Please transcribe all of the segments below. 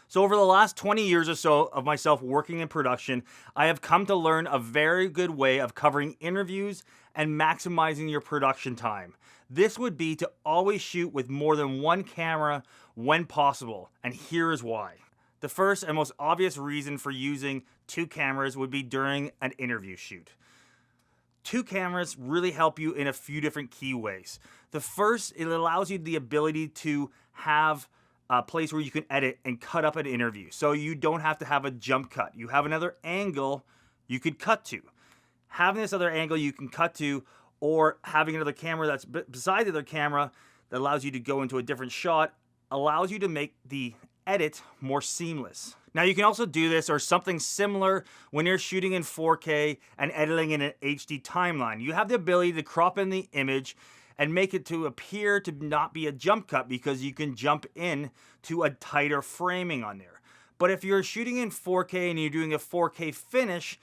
So over the last 20 years or so of myself working in production, I have come to learn a very good way of covering interviews and maximizing your production time. This would be to always shoot with more than one camera when possible, and here is why. The first and most obvious reason for using two cameras would be during an interview shoot. Two cameras really help you in a few different key ways. The first, it allows you the ability to have a place where you can edit and cut up an interview. So you don't have to have a jump cut. You have another angle you could cut to. Having this other angle you can cut to, or having another camera that's beside the other camera that allows you to go into a different shot, allows you to make the edit more seamless. Now you can also do this or something similar when you're shooting in 4K and editing in an HD timeline. You have the ability to crop in the image and make it to appear to not be a jump cut because you can jump in to a tighter framing on there. But if you're shooting in 4K and you're doing a 4K finish,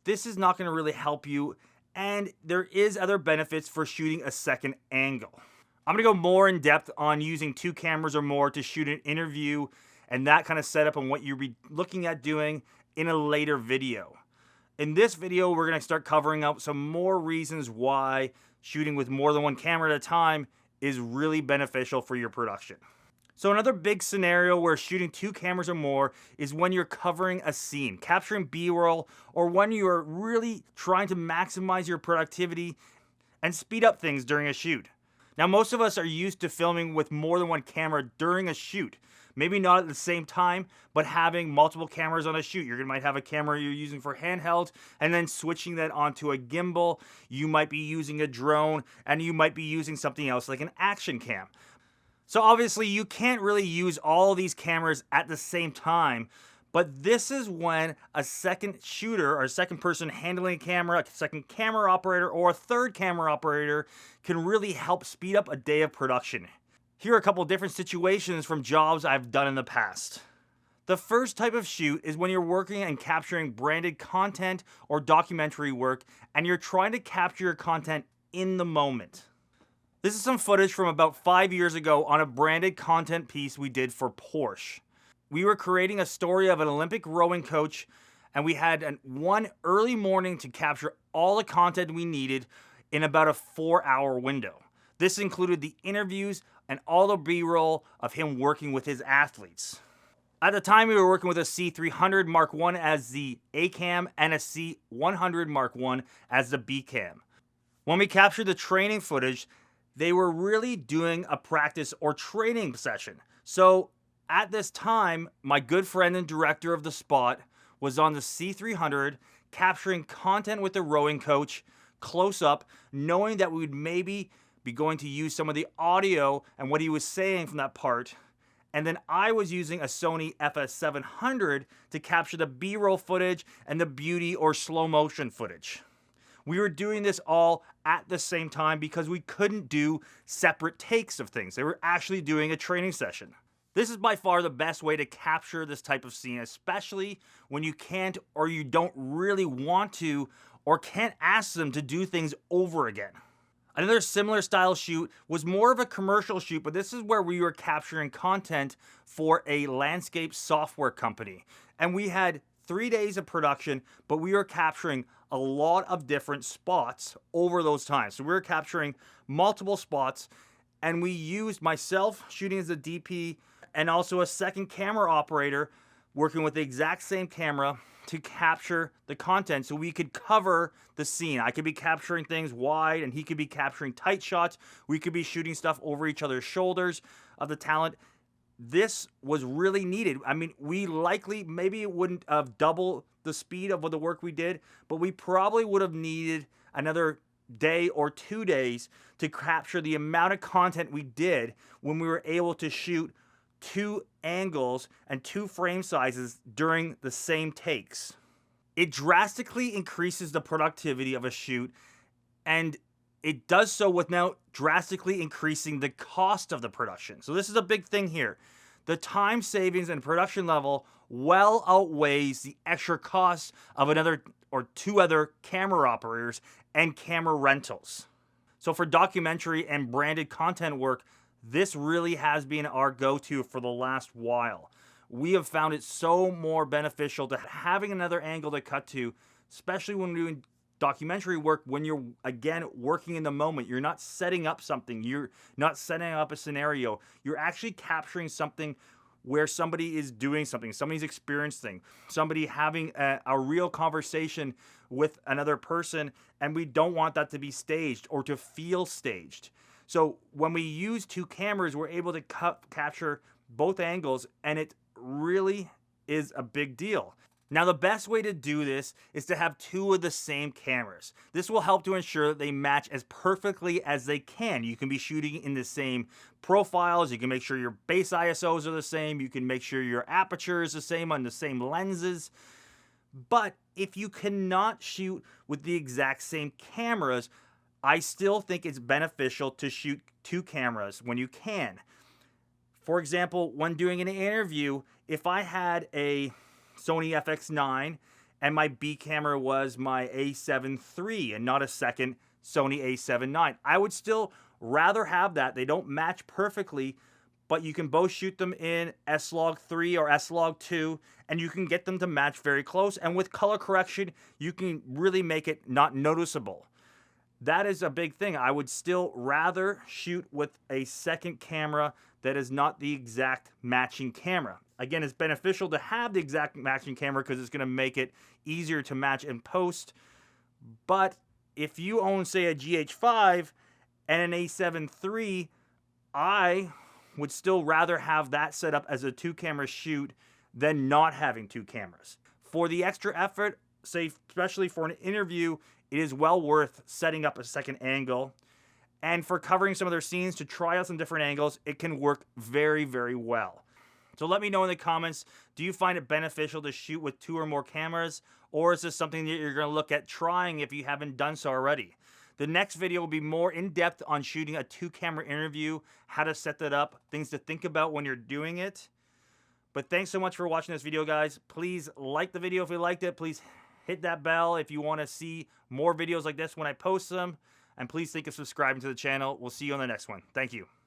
this is not going to really help you, and there is other benefits for shooting a second angle. I'm going to go more in depth on using two cameras or more to shoot an interview and that kind of setup and what you'll be looking at doing in a later video. In this video, we're going to start covering up some more reasons why shooting with more than one camera at a time is really beneficial for your production. So another big scenario where shooting two cameras or more is when you're covering a scene, capturing B-roll, or when you are really trying to maximize your productivity and speed up things during a shoot. Now, most of us are used to filming with more than one camera during a shoot. Maybe not at the same time, but having multiple cameras on a shoot. You might have a camera you're using for handheld and then switching that onto a gimbal. You might be using a drone and you might be using something else like an action cam. So obviously you can't really use all these cameras at the same time, but this is when a second shooter or a second person handling a camera, a second camera operator, or a third camera operator can really help speed up a day of production. Here are a couple different situations from jobs I've done in the past. The first type of shoot is when you're working and capturing branded content or documentary work, and you're trying to capture your content in the moment. This is some footage from about 5 years ago on a branded content piece we did for Porsche. We were creating a story of an Olympic rowing coach, and we had one early morning to capture all the content we needed in about a 4-hour window. This included the interviews and all the B-roll of him working with his athletes. At the time, we were working with a C300 Mark I as the A cam and a C100 Mark I as the B cam. When we captured the training footage, they were really doing a practice or training session. So at this time, my good friend and director of the spot was on the C300 capturing content with the rowing coach close up, knowing that we would maybe be going to use some of the audio and what he was saying from that part. And then I was using a Sony FS700 to capture the B-roll footage and the beauty or slow motion footage. We were doing this all at the same time because we couldn't do separate takes of things. They were actually doing a training session. This is by far the best way to capture this type of scene, especially when you can't or you don't really want to or can't ask them to do things over again. Another similar style shoot was more of a commercial shoot, but this is where we were capturing content for a landscape software company. And we had 3 days of production, but we were capturing a lot of different spots over those times. So we were capturing multiple spots, and we used myself shooting as a DP and also a second camera operator working with the exact same camera to capture the content so we could cover the scene. I could be capturing things wide and he could be capturing tight shots. We could be shooting stuff over each other's shoulders of the talent. This was really needed. I mean, we likely, maybe it wouldn't have doubled the speed of the work we did, but we probably would have needed another day or 2 days to capture the amount of content we did when we were able to shoot 2 angles and 2 frame sizes during the same takes. It drastically increases the productivity of a shoot, and it does so without drastically increasing the cost of the production. So this is a big thing here. The time savings and production level well outweighs the extra costs of another or 2 other camera operators and camera rentals. So for documentary and branded content work, this really has been our go-to for the last while. we have found it so more beneficial to having another angle to cut to, especially when we're doing documentary work, when you're, again, working in the moment. You're not setting up something. You're not setting up a scenario. You're actually capturing something where somebody is doing something, somebody's experiencing, somebody having a real conversation with another person, and we don't want that to be staged or to feel staged. So when we use two cameras, we're able to capture both angles, and it really is a big deal. Now, the best way to do this is to have two of the same cameras. This will help to ensure that they match as perfectly as they can. You can be shooting in the same profiles. You can make sure your base ISOs are the same. You can make sure your aperture is the same on the same lenses. But if you cannot shoot with the exact same cameras, I still think it's beneficial to shoot two cameras when you can. For example, when doing an interview, if I had a Sony FX9 and my B camera was my A7 III and not a second Sony A7 IX, I would still rather have that. They don't match perfectly, but you can both shoot them in S-Log3 or S-Log2, and you can get them to match very close. And with color correction, you can really make it not noticeable. That is a big thing. I would still rather shoot with a second camera that is not the exact matching camera. Again, it's beneficial to have the exact matching camera because it's going to make it easier to match in post. But if you own, say, a GH5 and an A7 III, I would still rather have that set up as a two-camera shoot than not having two cameras. For the extra effort, say, especially for an interview, it is well worth setting up a second angle. And for covering some of their scenes, to try out some different angles, it can work very, very well. So let me know in the comments, do you find it beneficial to shoot with two or more cameras? Or is this something that you're going to look at trying if you haven't done so already? The next video will be more in-depth on shooting a two-camera interview, how to set that up, things to think about when you're doing it. But thanks so much for watching this video, guys. Please like the video if you liked it. Please hit that bell if you want to see more videos like this when I post them. And please think of subscribing to the channel. We'll see you on the next one. Thank you.